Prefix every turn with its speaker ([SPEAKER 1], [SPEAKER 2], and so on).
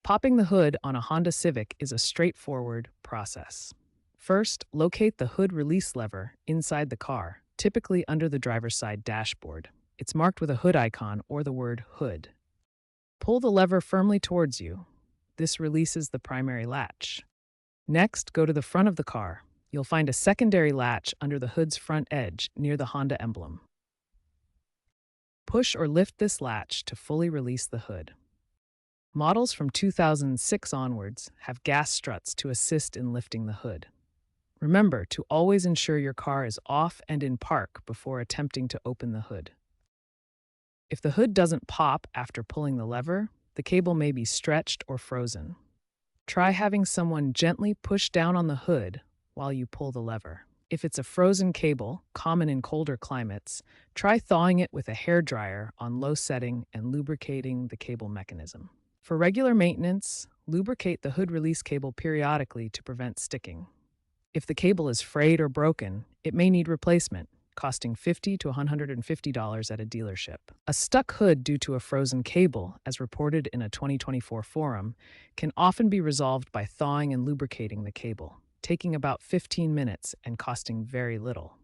[SPEAKER 1] Popping the hood on a Honda Civic is a straightforward process. First, locate the hood release lever inside the car, typically under the driver's side dashboard. It's marked with a hood icon or the word hood. Pull the lever firmly towards you. This releases the primary latch. Next, go to the front of the car. You'll find a secondary latch under the hood's front edge near the Honda emblem. Push or lift this latch to fully release the hood. Models from 2006 onwards have gas struts to assist in lifting the hood. Remember to always ensure your car is off and in park before attempting to open the hood. If the hood doesn't pop after pulling the lever, the cable may be stretched or frozen. Try having someone gently push down on the hood while you pull the lever. If it's a frozen cable, common in colder climates, try thawing it with a hairdryer on low setting and lubricating the cable mechanism. For regular maintenance, lubricate the hood release cable periodically to prevent sticking. If the cable is frayed or broken, it may need replacement, costing $50 to $150 at a dealership. A stuck hood due to a frozen cable, as reported in a 2024 forum, can often be resolved by thawing and lubricating the cable, taking about 15 minutes and costing very little.